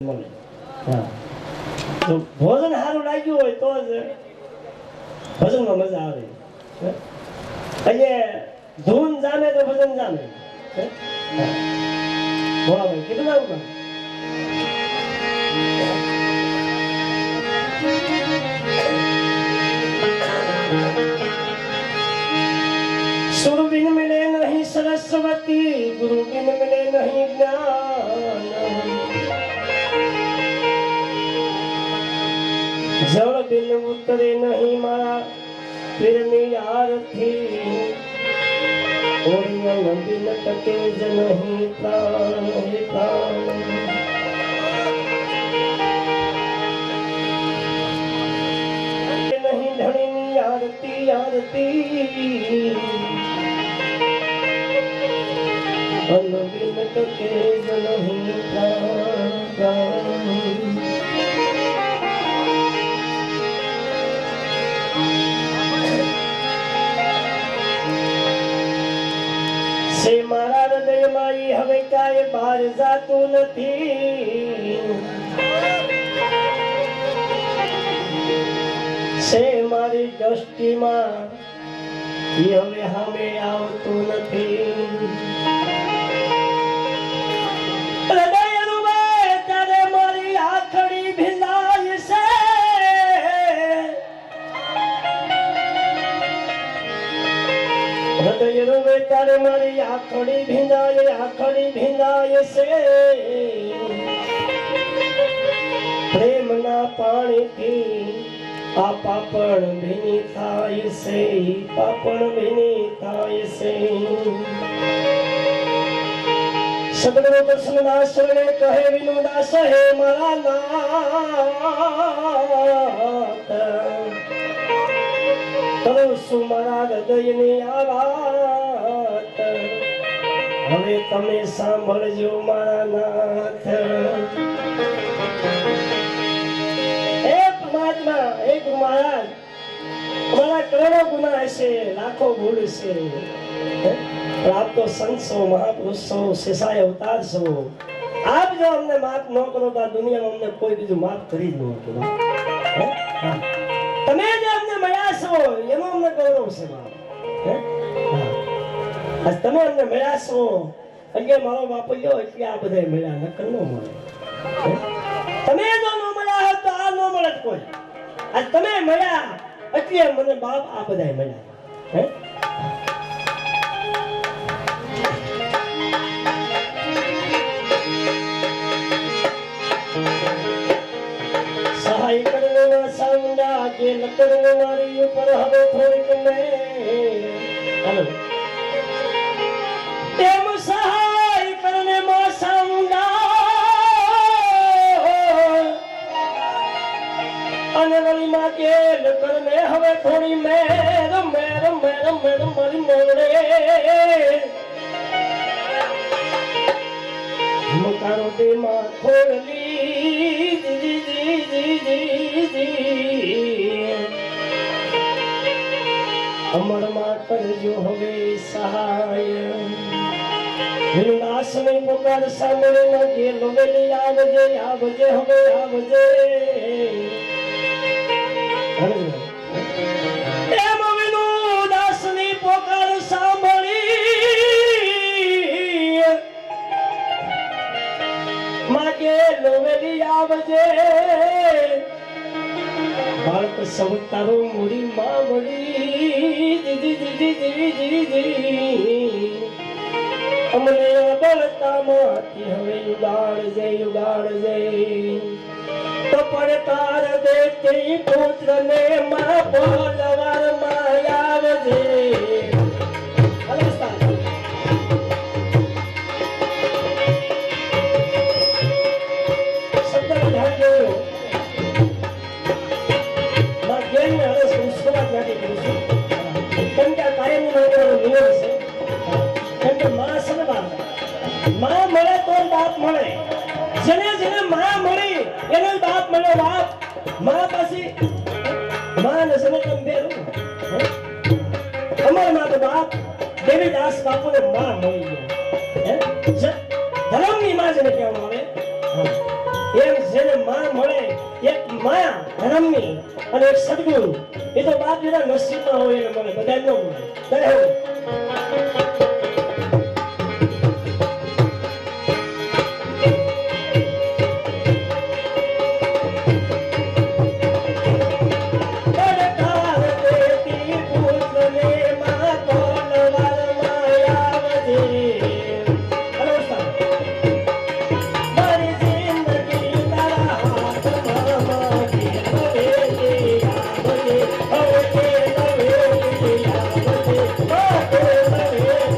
મળે. હા, તો ભોજન સારું લાગ્યું હોય તો જ ભજનમાં મજા આવે. અહીંયા ધૂન જામે તો ભજન જામે. ભાઈ કેટલું આવું सुर बिन मिले नहीं सरस्वती, गुरु बिन मिले नहीं ज्ञान, जल बिन उतरे नहीं मारा प्रेमी आरती, ओरियन बिन टके ज नहीं प्राण प्राण। नहीं धनी आरती आरती, अन बिन टके ज नहीं प्राण प्राण। से मारा हृदय माई हवे काए बार जातु नथी, से मारी दृष्टि में हवे हमें आवतु नथी। हृदय रुवे त्यारे मारी आखड़ी भिलाय से, हृदय रुवे त्यारे मारी आखड़ी भिंदाय से, प्रेम ना पानी थी आ पापण भीनी थाय से, पापण भीनी थाय से। सदगुरु कृष्णदास ने कहे विनुदास हे मारा नाथ, करो सुमारा हृदय ने आवात, हवे तमे सांभळजो मारा नाथ। महाराज हमारा करोड़ों गुना ऐसे लाखों भूल से, पर आप तो संत सो, महापुरुष सो, शेषाय अवतार सो। आप जो हमने माफ न करो तो दुनिया में हमने कोई भी जो माफ करी न करो। तमे जो हमने મળ્યા છો એનો અમને ગૌરવ છે બાપ। તમે અમને મળ્યા છો એટલે મારો બાપુ જો એટલે આ બધા મળ્યા નકર ન મળે। તમે જો ન મળ્યા હોત તો આ ન મળત કોઈ। आज तमे મળ્યા એટલે મને બાપ આ બધાય મળ્યા। હે સહાય કરવાના સાંડા કે લકડને મારી ઉપર હવે થોડીક મે હાલો તેમ સહાય કરને માં સાંડા अनवली माँ के लकर में हवे थोड़ी मेर मेर मेर मेर मरी मोड़े मकारो दे माँ खोल ली जी जी जी जी जी जी अमर माँ कर जो हवे सहाय विनाश में पुकार सामने न के लोवेली आवजे आवजे हवे आवजे। एम विनुदासनी पोकार सांभળી मागे लोवेली आवजे, बाळक सवतारो मोरी मामड़ी दी दी दी दी दी दी अमने बळता माथी हवे युगाड़ जे तो પડકાર દેતી પુત્ર ને માં બોલવાર માયાવજે। શબ્દ ધાજો માં જેમ હવે સંસ્કાર નથી કરું કેમ કે કાયમ નો નિયમ છે કેમ કે માં સદા માં મળે તો બાપ મળે। જેને જેને માં મળી એનો બાપ મળ્યો બાપ। માં પાછી માં ને સમતમ બેરું અમાર માં તો બાપ દેવીદાસ બાપુ ને માં મળી ગયો। ધર્મની માં જેને કહેવામાં આવે એમ જેને માં મળે એક માં ધર્મની અને એક સદગુરુ એ તો બાપ જેના નસીબમાં હોય એને મળે બધા ન મળે દયા હોય. Oh,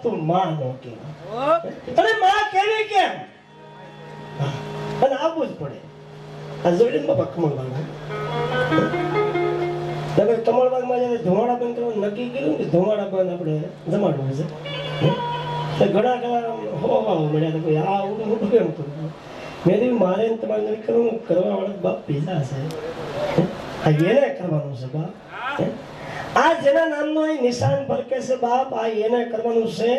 તું માં નો કહેવાય. તને માં કેવી કેમ? અને આવવું જ પડે. આ જોઈને બાપા કમળબાગમાં કમળબાગમાં જયારે ધુમાડા બંધ કરવાનું નક્કી કર્યું ને, ધુમાડા બંધ આપણે જમાડવું છે, તો ઘણા હોવા મળ્યા તો કોઈ આ હું કેમ કરું. મેં કીધું મારે તમારે નક્કી કરવાનું, કરવા વાળા બાપ ભેજા છે, આ એને કરવાનું છે બાપ. આ જેના નામનો અહીં નિશાન ભરકે છે બાપ, આ એને કરવાનું છે.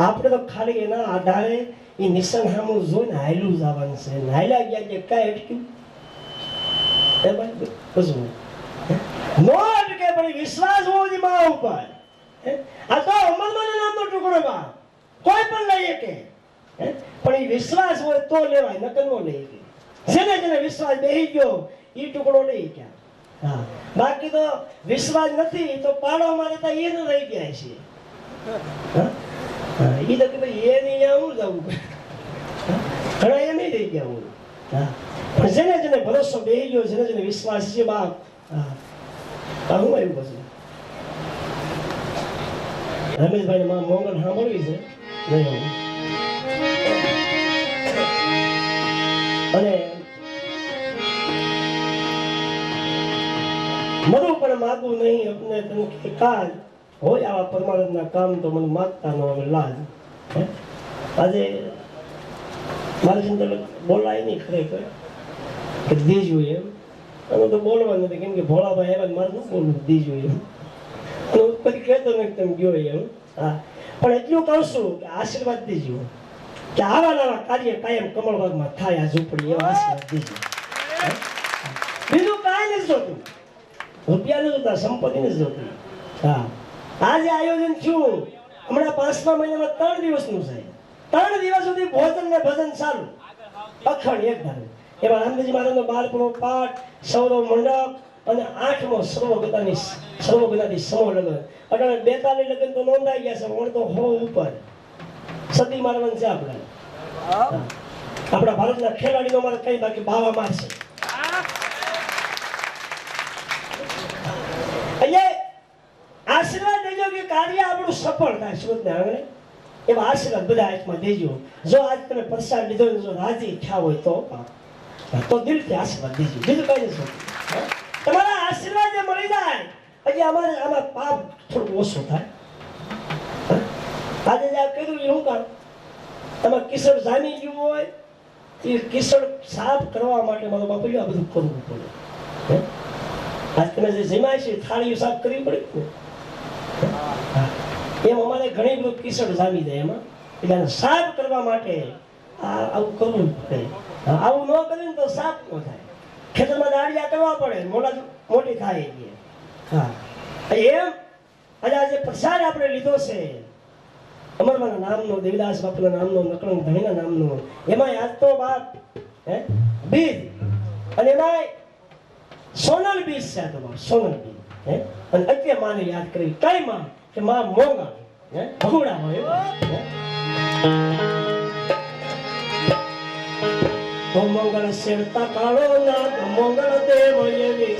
આપણે તો ખાલી એના આધારે એ નિશાન સામું જોઈને હાયલું જ આવવાનું છે. હાયલા ગયા કે કાંઈ અટક્યું એ ભાઈ કશું નો અટકે, પણ વિશ્વાસ હોવો જોઈએ મા ઉપર. આ તો અમલમાના નામનો ટુકડો બા કોઈ પણ લઈ શકે, પણ એ વિશ્વાસ હોય તો લેવાય, નકર નો લઈ શકે. જેને જેને વિશ્વાસ બેહી ગયો એ ટુકડો લઈ ગયા. હા, બાકી તો વિશ્વાસ નથી તો પાડો મારે તો એ ન રહી ગયા છે. એ તો કે ભાઈ એ નહીં હું જવું, ઘણા એ નહીં રહી ગયા હું. પણ જેને જેને ભરોસો બેહી ગયો, જેને જેને વિશ્વાસ છે બાપ, હું આવ્યું પછી રમેશભાઈ માં મોંગલ સાંભળવી છે નહીં. અને મરું પણ માગું નહીં अपने તન કે કાજ, હોય આવા પરમાનંદના કામ તો મને માગતા ન હવે લાજ. આજે મારી અંદર બોલાય નહીં ખરેખર કે દીજું એમ, અને તો બોલવા નથી, કેમ કે ભોળાભાઈ એવા મારે ન બોલવું દીજું એમ, અને કદી કહેતો નથી તમે ગયો એમ. હા, પણ એટલું કહું છું કે આશીર્વાદ દીજો કે આવા નવા કાર્ય કાયમ કમળબાગમાં થાય. આ ઝૂંપડી એવા આશીર્વાદ દીજો, બીજું કાંઈ નથી જોતું, રૂપિયા નથી જોતા, સંપત્તિ નથી જોતી. હા, આજે આયોજન થયું હમણાં 5મા મહિનામાં 3 દિવસનું છે. 3 દિવસ સુધી ભોજન ને ભજન ચાલુ, અખંડ એક ધારું. એમાં રામદેવજી મહારાજનો 12મો પાઠ, સૌરવ મંડપ અને 8મો સર્વગુણાથી સમૂહ લગ્ન. અટાણે 42 લગ્ન તો નોંધાઈ ગયા છે, વણ તો 100 ઉપર સતી મારવાનું છે. આપણા ભારતના ખેલાડીનો મારે કઈ બાકી બાવા મારશે. આશીર્વાદ દેજો કે કાર્ય આપણું સફળ થાય સુરતને આંગણે. એવા આશીર્વાદ બધા હાથમાં દેજો. જો આજ તમે પ્રસાદ લીધો, જો રાજી થયા હોય તો દિલથી આશીર્વાદ દેજો, બીજું કઈ નથી. તમારા આશીર્વાદ જે મળી જાય પછી અમારે આમાં પાપ થોડું ઓછું થાય. આજે જે કર્યું એવું કામ તમારે કિશોર જામી ગયું હોય એ કિશોર સાફ કરવા માટે મારો બાપુ આ બધું કરવું પડે. આજ તમે જે જમાય છે થાળીઓ સાફ કરવી પડે એમ અમારે ઘણી બધું કિશોર જામી જાય એમાં, એટલે સાફ કરવા માટે આવું કરવું પડે. આવું ન કરીને તો સાફ ન થાય. ખેતરમાં દાળિયા કરવા પડે, મોટી થાય. હા, એમ આજે પ્રસાદ આપણે લીધો છે અમરમાના નામનો, દેવીદાસ બાપુના નામનો, નકળંગ ધણીના નામનો, એમાં આજ તો બાપ બીજ, અને એમાં સોનલ બીજ છે. આ તો બાપ સોનલ બીજ. અને અત્યારે માને યાદ કરી કઈ માં કે માં મોંગા ભગુડા હોય. મંગળ શેરતા કાળો નાગ મંગળ દેવ એવી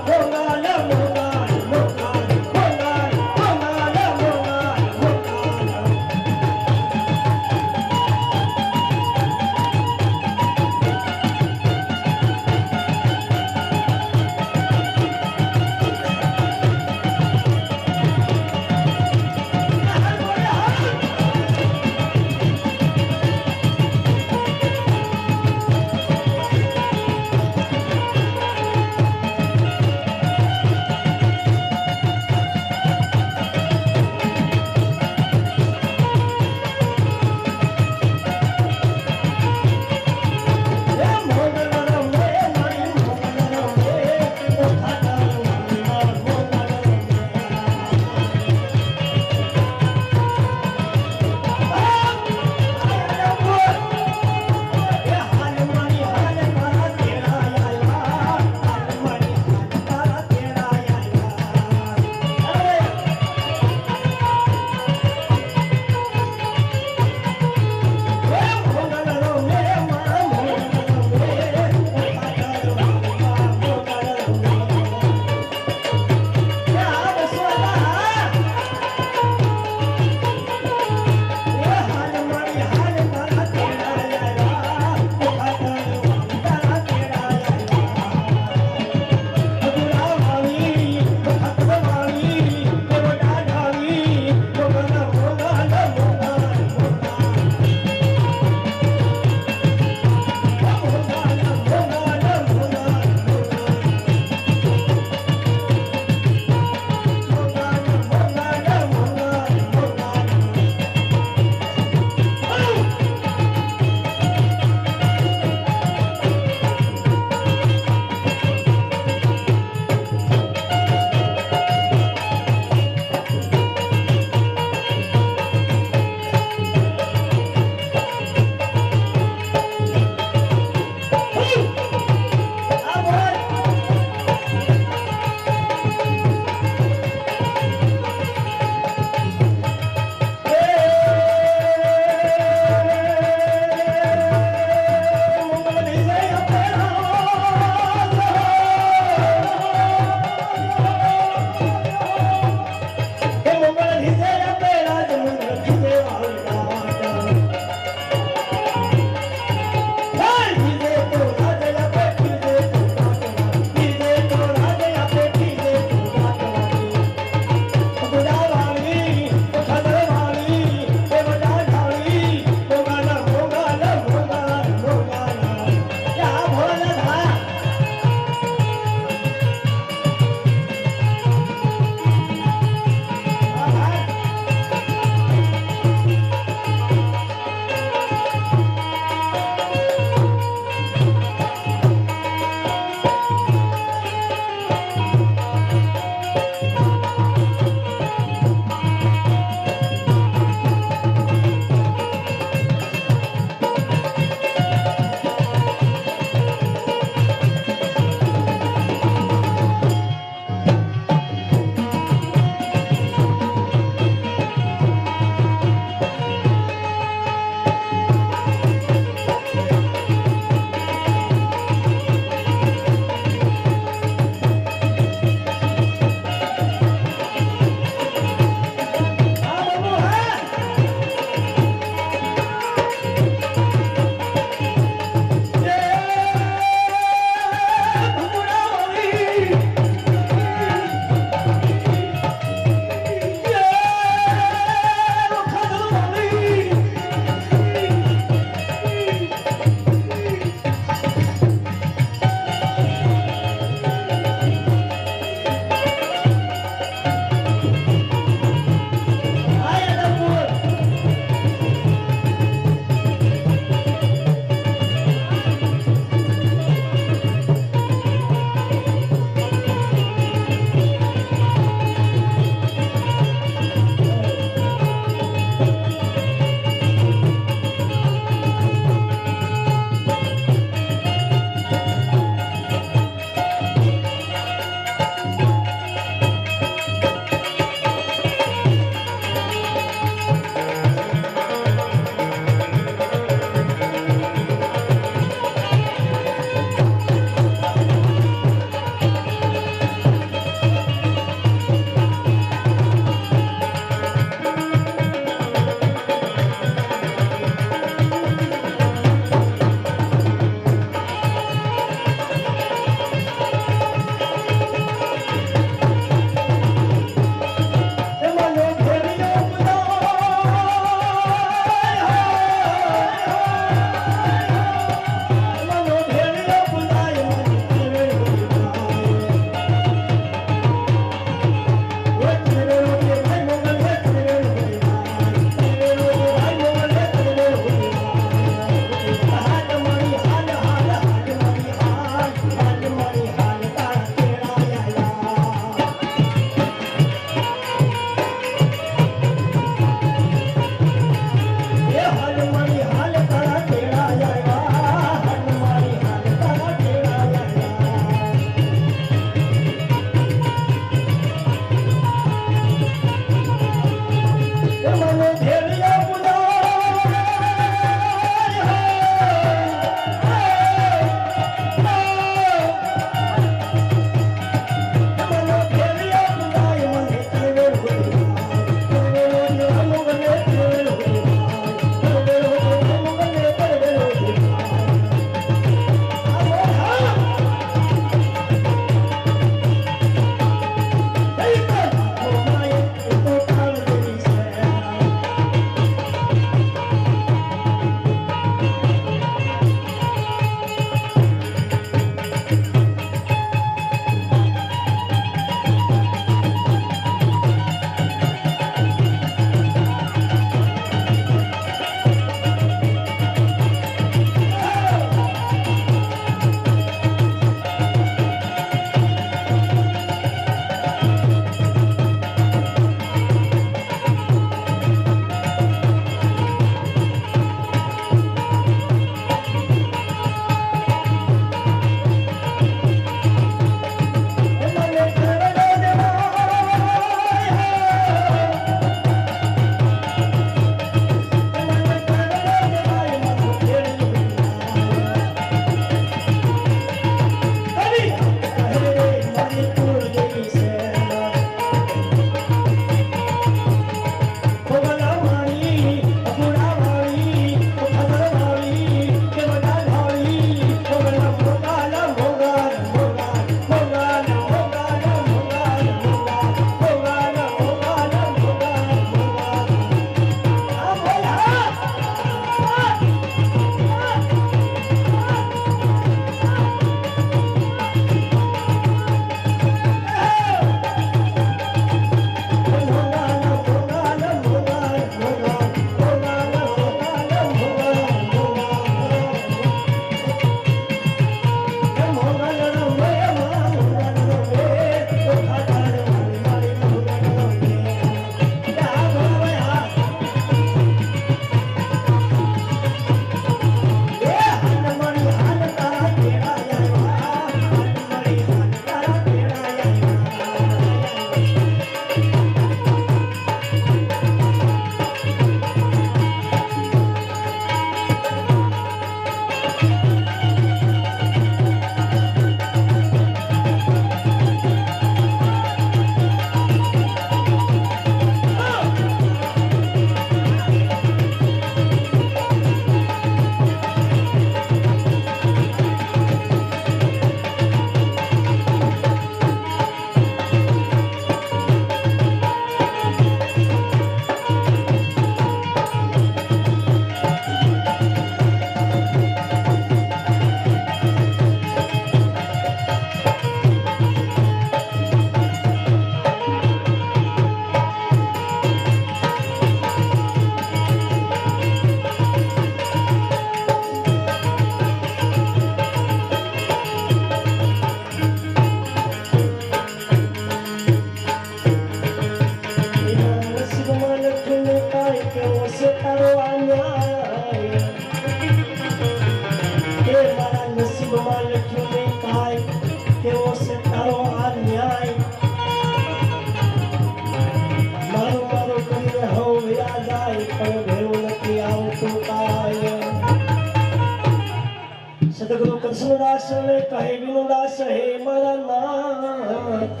સદગુરુ કૃષ્ણદાસ ને કહે વિનુદાસ હે મારા નાથ,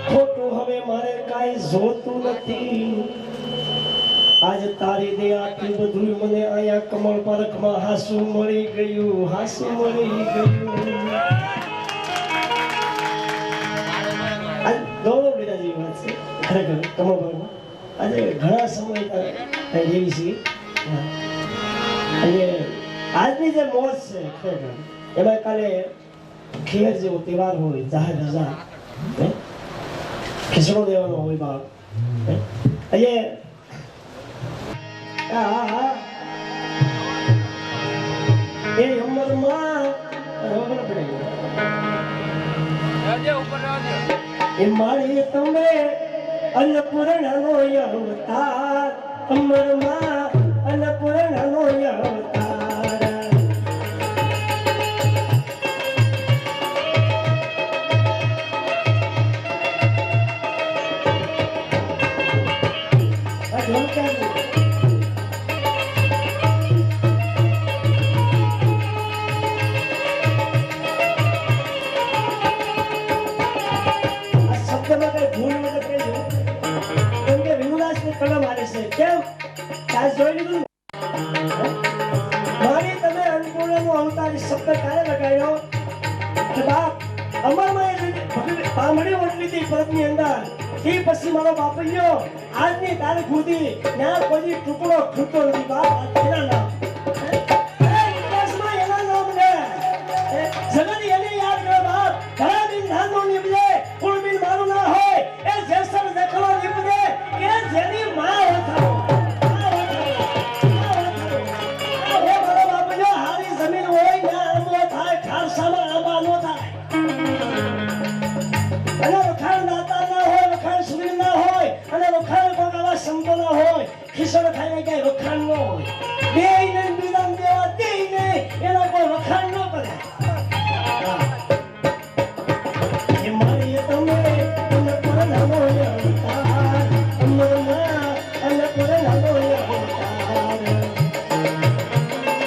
ખોટું હવે મારે કાંઈ જોતું નથી. આજ તારી દયાથી બધું મને અહીંયા કમળ પાર્કમાં હાસુ મળી ગયું, હાસુ મળી ગયું. આજ ગૌરવ લીધા જેવી વાત છે ખરેખર કમળ પાર્કમાં. આજે ઘણા સમય જેવી છે અને આજની જે મોજ છે ખરેખર એમાં કાલે ખેર જેવો તહેવાર હોય, જાહેર રજા ખીસડો દેવાનો હોય બાપ. એ ઉંમરમાં એ મારી તમે અન્નપૂર્ણાનો અવતાર, ઉંમરમાં અન્નપૂર્ણાનો અવતાર. ઢોલ ક્યાં કલમ આવે છે કેમ આ જોઈ લીધું મારી તમે અન્નપૂર્ણાનો અવતારી શબ્દ ક્યારે લગાવ્યો કે બાપ અમરમાં પામડી ઓટલી હતી પરતની અંદર એ પછી મારો બાપૈયો આજની તારીખ સુધી ના કોઈ ટુકડો ખૂટતો નથી બાપ એના નામ ઇતિહાસમાં એના નામ ને જગત એને યાદ કરો બાપ ઘણા દિન ધાનો નીપજે કુળ બિન મારું ના હોય એ જેસર દેખલો નીપજે કે જેની માં હોતા ખિસડ ખાઈને કઈ વખાણ ન હોય બેયને વિરામ દેવા દેઈને એના કોઈ વખાણ ન કરે એ મારી તમે અને પર નામો અવતાર અમરના અને પર નામો અવતાર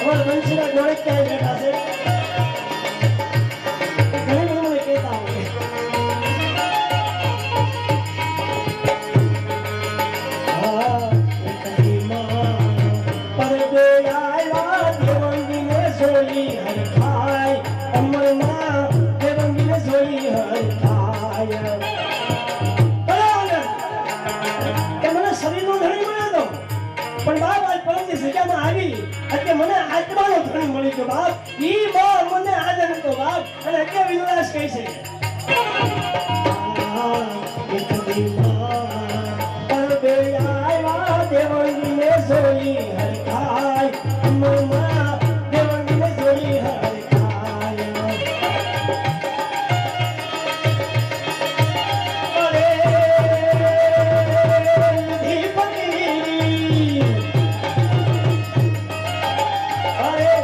ઓર વંશના જોડે ક્યાં બેઠા છે ઘણી બધું મને કહેતા હોય મને આત્માનો ધણી મળી ગયો બાપ ઈ માં મને આનંદ તો બાપ અને કે વિલાસ કહી છે એક દીમાં પર બે આયા દેવળીને જોઈ હરખાય અમરમાં દેવળીને જોઈ હરખાય અરે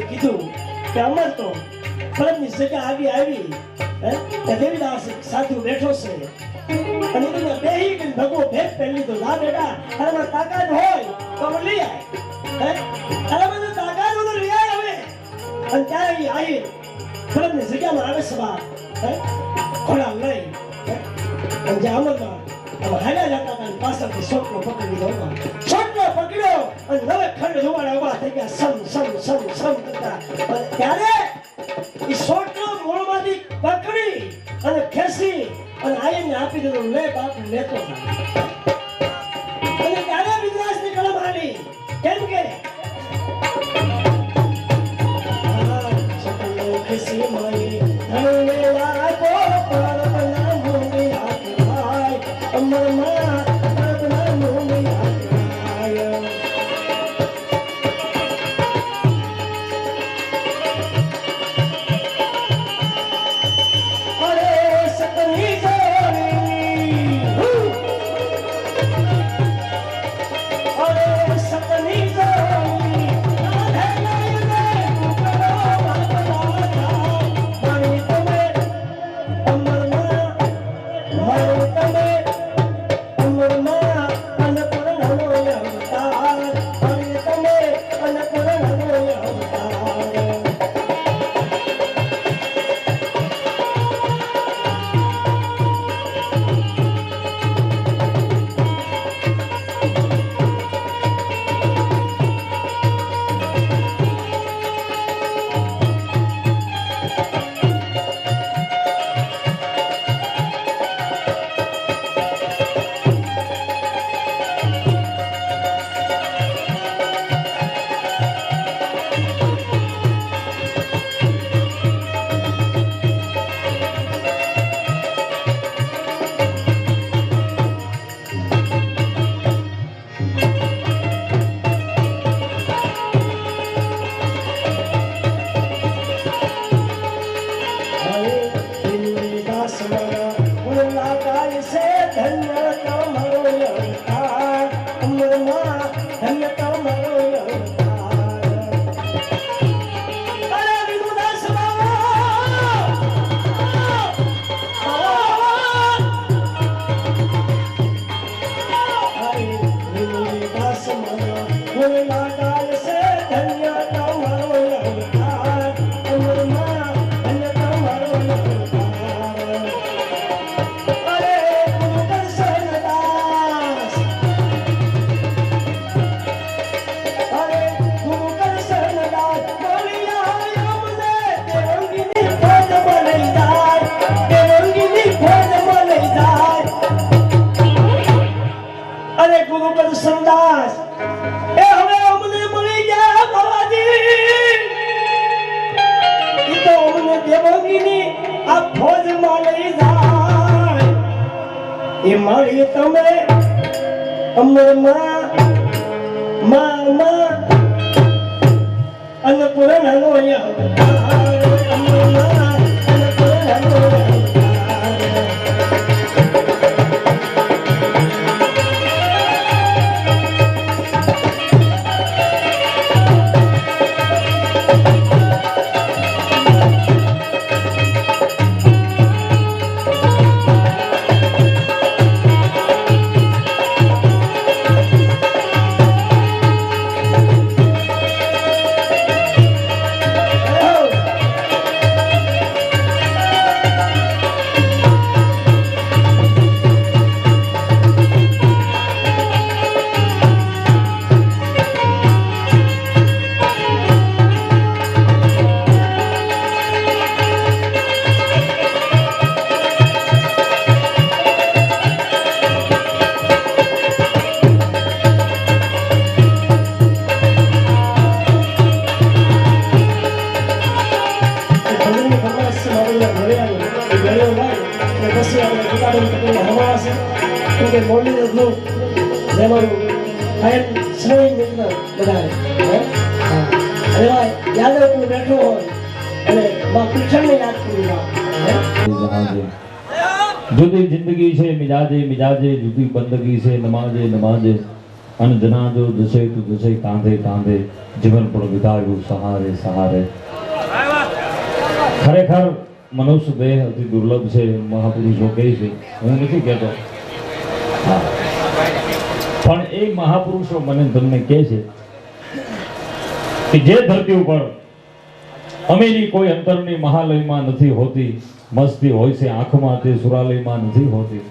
કીધું કે અમર તો ફરજની જગ્યા આવી દેવીદાસ સાધુ બેઠો છે અને એને બેહી કે ભગવો ભેટ પહેલી તો ના બેટા તારામાં તાકાત હોય તો લઈ આય તારામાં તાકાત હોય તો લઈ આય હવે અને ત્યારે એ આવી ફરજની જગ્યામાં આવે છે બાપ ઘોડા લઈ અને જે અમરમાં હાલ્યા જતા હતા પાછળથી છોકરો પકડી લીધો છોકરો પકડ્યો અને નવે ખંડ જોવાના ઉભા થઈ ગયા સમ સમ સમ સમ કરતા ત્યારે એ છોકરો મૂળમાંથી પકડી અને ખેંચી અને આઈને આપી દીધો લે બાપ લેતો અને ત્યારે વિદ્રાસની કલમ આવી કેમ કે દેશી માઈ ધનને લાગો પરબના મુની આખાય અમરમાં પરબના મુની આખાય અરે સતની જોની અરે સતની જોની મારી તમે અમરમાં મામા અન્નપૂર્ણા નો जुदी जिंदगी से मिजाजे मिजाजे जुदी बंदगी से नमाजे नमाजे अन जनाजो जसे तू जसे कांधे कांधे जीवन पर विताव्યું सहारे सहारे खरेखर मनुष्य देह अति दुर्लभ છે મહાપુરુષો કહે છે હું નથી કહેતો પણ એ મહાપુરુષો મને તમને કહે છે કે જે ધરતી ઉપર અમેરી કોઈ અંતરની મહાલયમાં નથી હોતી મસ્તી હોય છે આંખમાં તે સુરાલયમાં નથી હોતી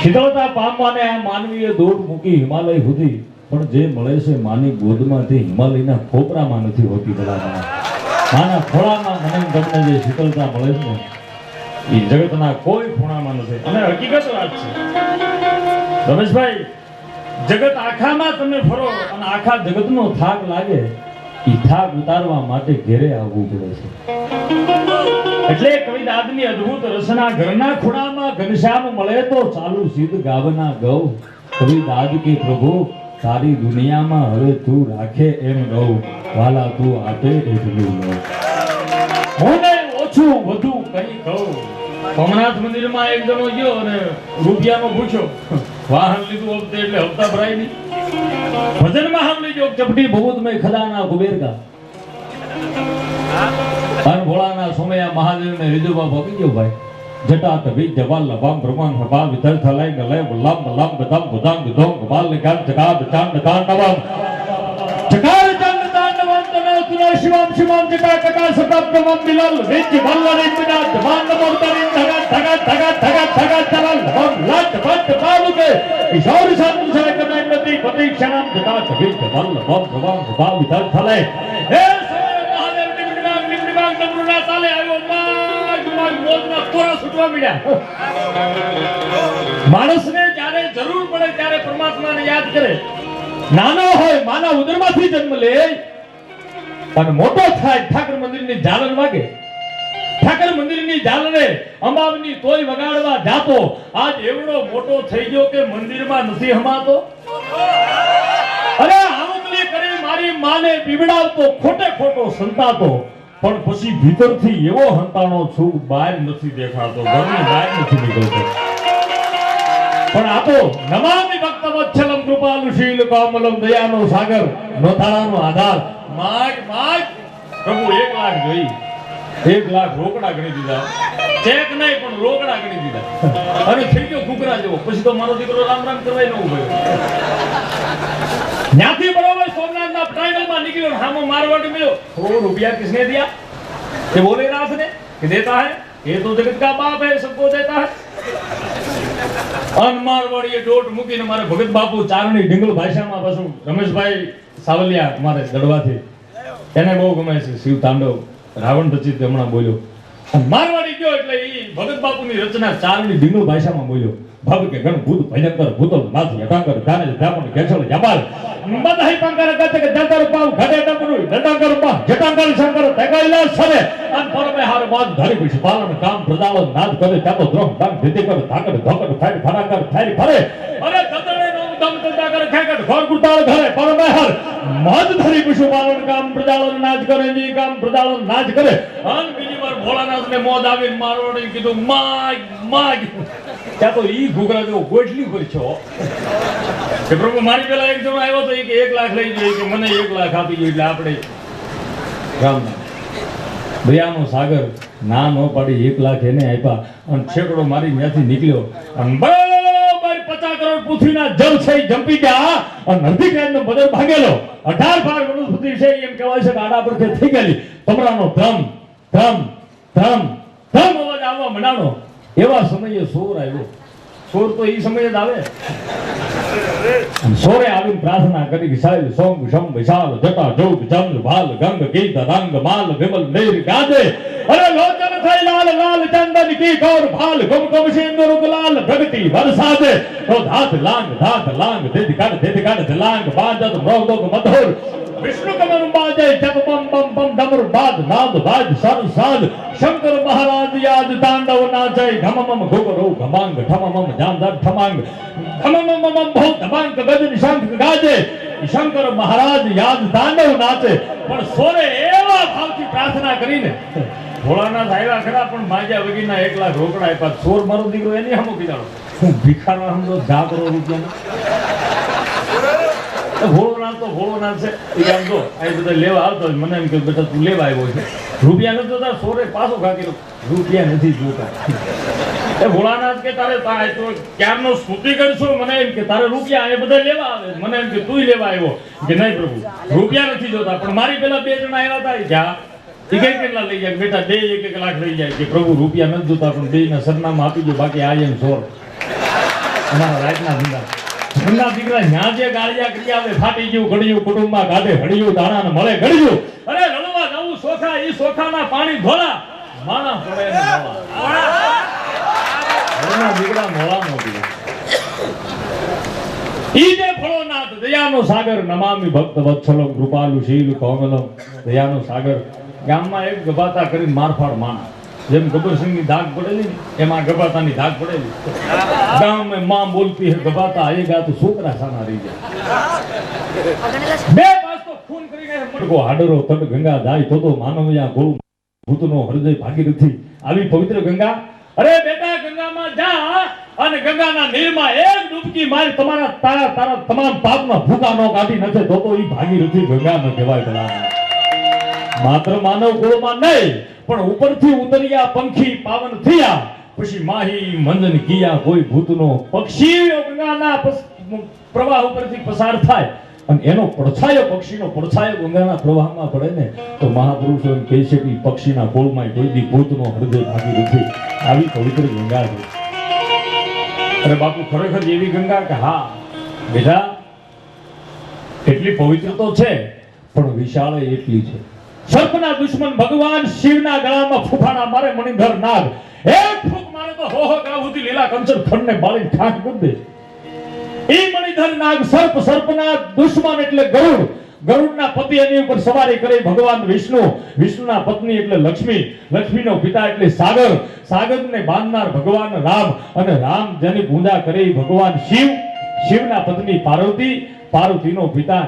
શીતળતા પામવાને આ માનવીએ દોડ મૂકી હિમાલય સુધી પણ જે મળે છે માની ગોદમાં તે હિમાલયના ખોપરામાં નથી હોતી ભલામણ માના ખોળામાં મને તમને જે શીતળતા મળે છે એ જગતના કોઈ ખૂણામાં નથી અને હકીકત વાત છે રમેશભાઈ જગત આખામાં તમે ફરો અને આખા જગતનો થાક લાગે ઈ થાક ઉતારવા માટે ઘેરે આવવું પડે છે. એટલે કવિદાદની અદ્ભુત રચના ઘરના ખૂણામાં ઘનશ્યામ મળે તો ચાલુ સિદ્ધ ગાવના ગૌ. કવિદાદ કે પ્રભુ તારી દુનિયામાં હવે તું રાખે એમ ગૌ, વાલા તું આપે એટલું ગૌ. હું ને ઓછું વધુ કઈ કહું. સોમનાથ મંદિરમાં એક જણો ગયો અને રૂપિયાનો પૂછ્યો, વાહન લીધું હપ્તે એટલે હપ્તા ભરાય નહીં. ભજનમાં સાંભળી જો ચપટી ભગવત મેં ખદાના કુબેર કા. અન ભોળાના સોમૈયા મહાદેવને રીજુબા ભોગી ગયો ભાઈ. જટા તભી જવાલ લબામ બ્રહ્માંડ હબા વિતર થલાય ગલય બલ્લામ બલ્લામ બદામ બુદામ વિધોમ ગબાલ નિકાલ જગા ચાંદ તાંડવમ જકાર ચાંદ તાંડવમ તને ઉતરા શિવમ શિવમ જટા કટા સતપ્રમમ બિલાલ વિચ ભલ્લરી બિના જવાન મોરતરી ધગા ધગા ધગા ધગા ધગા ચલલ બમ લટ ફટ બાલુ કે ઈશ્વર સાધુ સે કનાઈ નદી પ્રતીક્ષણમ જટા તભી જવાલ લબામ બ્રહ્માંડ હબા વિતર થલાય હે મહાદેવ નિગમનામ નિગમનામ નમૃના તાલે આવ્યો મોજના તોરા છૂટવા મળ્યા. માણસને જ્યારે જરૂર પડે ત્યારે પરમાત્માને યાદ કરે. નાનો હોય માના ઉદરમાંથી જન્મ લે અને મોટો થાય ઠાકર મંદિરની ઝાલર વાગે. ઠાકર મંદિરની ઝાલરે અંબાવની તોય વગાડવા જાતો. આજ એવડો મોટો થઈ ગયો કે મંદિરમાં નથી હમાતો. અરે આમલી કરી મારી માને બીવડાવતો, ખોટે ખોટો સંતાતો, પણ પછી ભીતરથી એવો હંતાણો છું બહાર નથી દેખાતો, ઘરની બહાર નથી નીકળતો. પણ આ તો નમામિ ભક્ત વત્સલમ કૃપાલુ શીલ કોમલમ દયાનો સાગર નોથાળાનો આધાર. માગ માગ પ્રભુ 1 લાખ જોઈ, 1 લાખ રોકડા ગણી દીધા. ચેક નહીં પણ રોકડા ગણી દીધા અને થઈ ગયો ઘૂઘરા જેવો. પછી તો મારો દીકરો રામ રામ કરવાય ન ઉભો. ન્યાથી બરોબર સોમનાથના ટ્રાયંગલમાં નીકળ્યો, હામો મારવાડી મળ્યો. ₹100 किसने दिया? ये बोले नाथ ने कि देता है, ये तो जगत का बाप है, सबको देता है. અન મારવાડીએ ડોટ મૂકીને મારે ભગત બાપુ ચારણી ઢીંગલ ભાષામાં પાછું રમેશભાઈ સાવલિયા મારે ગઢવાથી, એને બહુ ગમે છે શિવ તાંડવ. રાવણ રચિત હમણાં બોલ્યો. મારવાડી ગયો એટલે ઈ ભગત બાપુની રચના ચારણી ઢીંગલ ભાષામાં બોલ્યો. ભવ કે ગણ ભૂત ભયંકર ભૂતલ નાથ યટાંકર ગાને જાપણ કેસળ જબાલ બધાઈ પંકર ગતે કે જતર પાવ ઘડે ડબરુ ડટાંકર પા જટાંકર શંકર તગાઈલા સરે અન પરમે હાર બાદ ધરી વિશ પાલન કામ પ્રજાળો નાદ કરે તાતો દ્રોહ દાન ધીતે કર ધાકડ ધોકડ ફાઈ ફરાકર ફાઈ ફરે અરે જતરે નો દમ તંતા કર ખેકડ ઘોર ગુતાળ ઘરે પરમે હાર મદ ધરી વિશ પાલન કામ પ્રજાળો નાદ કરે જી કામ પ્રજાળો નાદ કરે. અન બીજી વાર ભોળાનાથને મોદ આવી મારવાડી કીધું માગ માગ. ત્યાં તો ઈ ઘૂઘરા જેવો ગોઠલી પર છો કે પ્રભુ મારી પેલા એક જણો આવ્યો તો કે 1 લાખ લઈ જોઈએ કે મને 1 લાખ આપી ગયો. એટલે આપણે રામનામ દયાનો સાગર ના નો પાડી 1 લાખ એને આપ્યા અને છેકડો મારી ત્યાંથી નીકળ્યો અને બરાબર 50 કરોડ પૃથ્વીના જળ છે જંપી ગયા અને નર્ધિકાંડનો બદલ ભાગેલો. 18 ભાગ વનસ્પતિ છે એમ કહેવાય છે કે આડા પરથી થઈ ગયેલી. તમરાનો ધમ ધમ ધમ ધમ અવાજ આવવા મંડાણો. એવા સમયે સોર આવ્યો. સોર તો એ સમયે જ આવે. સોરે આવીને પ્રાર્થના કરી કે સાહેબ સોમ શમ વિશાલ જટા જોગ ચંદ્ર ભાલ ગંગ ગીત રંગ માલ વિમલ નીર ગાજે અરે લોચન થઈ લાલ લાલ ચંદન કી ગૌર ભાલ ગમ ગમ સિંદુર ગુલાલ ભગતી વરસાદે તો ધાત લાંગ દિદ કાઢ લાંગ બાજત મૃગોગ મધુર વિષ્ણુ કમર બાજે જપ બમ બમ બમ ડમર બાદ નાદ બાજ સર સાદ શંકર મહારાજ યાદ તાંડવ નાચે ઘમમમ ઘોગરો ઘમાંગ ઠમમમ જામદાર ઠમાંગ ઘમમમ ભૌ ધમાંગ ગજન શંખ ગાજે શંકર મહારાજ યાદ તાંડવ નાચે. પણ સોરે એવા ભાવથી પ્રાર્થના કરીને ભોળાનાથ આવ્યા ખરા પણ માજા વગીના 1 લાખ રોકડા આપ્યા. સોર મારો દીકરો એની હમો કીધાડો હું ભિખારવા હમલો 10 કરોડ રૂપિયાના. ભોળોનાથ તો ભોળોનાથ છે. એ આમ તો આ બધા લેવા આવતો મને એમ કે બેટા તું લેવા આવ્યો છે. રૂપિયા નથી જોતા. સોરે પાછો ખાકી રૂપિયા નથી જોતા. એ ભોળાનાથ કે તારે તો ક્યારનો સ્તુતિ કરશો મને એમ કે તારે રૂપિયા એ બધા લેવા આવે. મને એમ કે તું લેવા આવ્યો કે નહીં પ્રભુ રૂપિયા નથી જોતા. પણ મારી પેલા 2 જણા આવ્યા હતા જ્યાં એ કઈ કેટલા લઈ જાય બેટા 2 1 લાખ લઈ જાય કે પ્રભુ રૂપિયા નથી જોતા પણ 2 ના સરનામા આપી દો બાકી આ એમ સોર અમારા રાતના ધંધા ધંધા દીકરા ન્યા જે ગાળિયા કરી આવે ફાટી ગયું ઘડિયું કુટુંબમાં ગાઢે હડિયું દાણા ને મળે ઘડિયું અરે રણવા જવું સોખા ઈ સોખાના પાણી ધોળા માણા પડે ને મોળા દીકરા મોળા મોટી ઈ જે ભોળોનાથ દયાનો સાગર નમામિ ભક્ત વત્સલમ કૃપાલુ શીલ કોમલમ દયાનો સાગર ગામમાં એક ગભાતા કરીને મારફાડ માણ જેમ ગબ્બરસિંહની ધાક પડેલી ને એમાં ગભાતાની ધાક પડેલી ગામમાં માં બોલતી હે ગભાતા આયેગા તો છોકરા સાના રહી જાય બે પાસ તો ખૂન કરીને મડકો હાડરો તડ ગંગા જાય તો માનવયા ગોળ ભૂતનો હૃદય ભાગીરથી આવી પવિત્ર ગંગા અરે બેટા ગંગામાં જા અને ગંગાના નીરમાં એક ડૂબકી મારી તમારા તારા તમામ પાપના ભૂકા નો કાઢી નથે તો ઈ ભાગીરથી ગંગા ન કહેવાય ભલાના માત્ર માનવ કુળમાં નહીં પણ ઉપરથી ઉતર્યા પંખી પાવન થયા પછી માહી મંજન કિયા કોઈ ભૂતનો પક્ષી ગંગાના પ્રવાહ ઉપરથી પસાર થાય અને એનો પડછાયો પક્ષીનો પડછાયો ગંગાના પ્રવાહમાં પડે ને તો મહાપુરુષો એમ કહે છે કે પક્ષીના કોળમાં કોઈ દી ભૂતનો હૃદય ભાગી નથી આવી પવિત્ર ગંગા છે અરે બાપુ ખરેખર એવી ગંગા કે હા બેટા એટલી પવિત્ર તો છે પણ વિશાળ એટલી છે સર્પના દુશ્મન ભગવાન શિવના ગળામાં ફૂફાડા મારે મણિધર નાગ એક ફૂંક મારે તો હો ગાઉથી લીલા કંચન ખંડને બાળી ખાંડ કરી દે ઈ મણિધર નાગ સર્પના દુશ્મન એટલે ગરુડના પતિ એની ઉપર સવારી કરે ભગવાન વિષ્ણુના પત્ની એટલે લક્ષ્મીનો પિતા એટલે સાગરને બાંધનાર ભગવાન રામ અને રામ જેની પૂજા કરે ભગવાન શિવના પત્ની પાર્વતીનો પિતા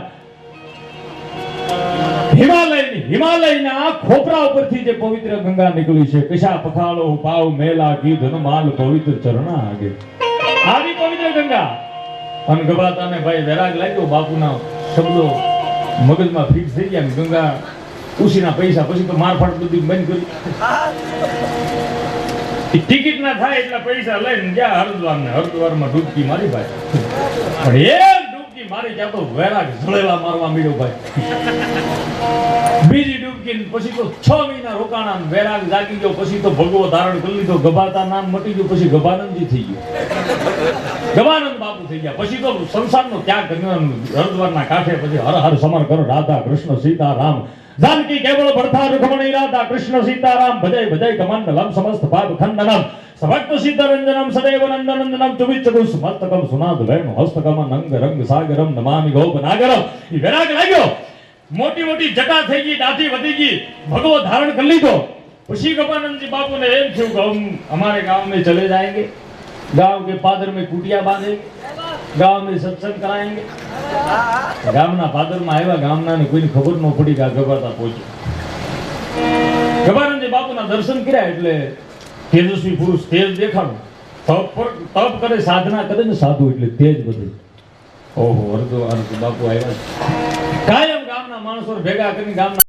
હિમાલયના ખોપરા ઉપરથી જે પવિત્ર ગંગા નીકળી છે કશા પખાળો પાવ મેલા ગીધ માલ પવિત્ર ચરણા આગે આવી પવિત્ર ગંગા અને ગભાતાને ભાઈ વૈરાગ લાગ્યો બાપુના શબ્દો મગજમાં ફિક્સ થઈ ગયા ગંગા ઉસીના પૈસા પછી તો મારફાટ બધી બંધ કરી ટિકિટ ના થાય એટલા પૈસા લઈને ગયા હરિદ્વારમાં ડૂબકી મારી ભાઈ પણ એક ડૂબકી મારી ત્યાં તો વૈરાગ ઝળેલા મારવા મળ્યો ભાઈ બીજી ડૂબકી પછી તો 6 મહિના રોકાણા વૈરાગ જાગી ગયો પછી તો ભગવો ધારણ કરી લીધો ગભાતા નામ મટી ગયું પછી ગભાનંદજી થઈ ગયો ગભાનંદ બાપુ થઈ ગયા પછી તો સંસારનો ત્યાગ કર્યો હરિદ્વારના કાંઠે પછી હર હર સમર કરો રાધા કૃષ્ણ સીતા રામ जानकी केवल बढ़ता रुक्मणी राधा कृष्ण सीताराम भजय भजय कमंडलम समस्त पाप खंडनम सभक्त सीतारंजनम सदैव नंदनंदनम चुबिच्चुस मस्तकम सुनाद वेणु हस्तकम नंग रंग सागरम नमामि गोपनागरम ये वैराग लाग्यो मोटी मोटी जटा થઈ ગઈ દાઢી વધી ગઈ ભગવો ધારણ કરી લીધો પછી ગોપાનંદજી બાપુ ને એમ થયું કે हम हमारे गांव में चले जाएंगे गांव के पादर में कुटिया बांधेंगे गांव में सत्संग कराएंगे गामना पादर में आया गामना ने कोई खबर न पड़ी કે ગભાતા પહોંચી ગભાનંદજી બાપુના દર્શન કર્યા એટલે તેજસ્વી પુરુષ તેજ દેખાડો તપ કરે સાધના કરે ને સાધુ એટલે તેજ બધે ઓહો હરદો બાપુ આવ્યા કાયમ ગામના માણસો ભેગા કરીને ગામના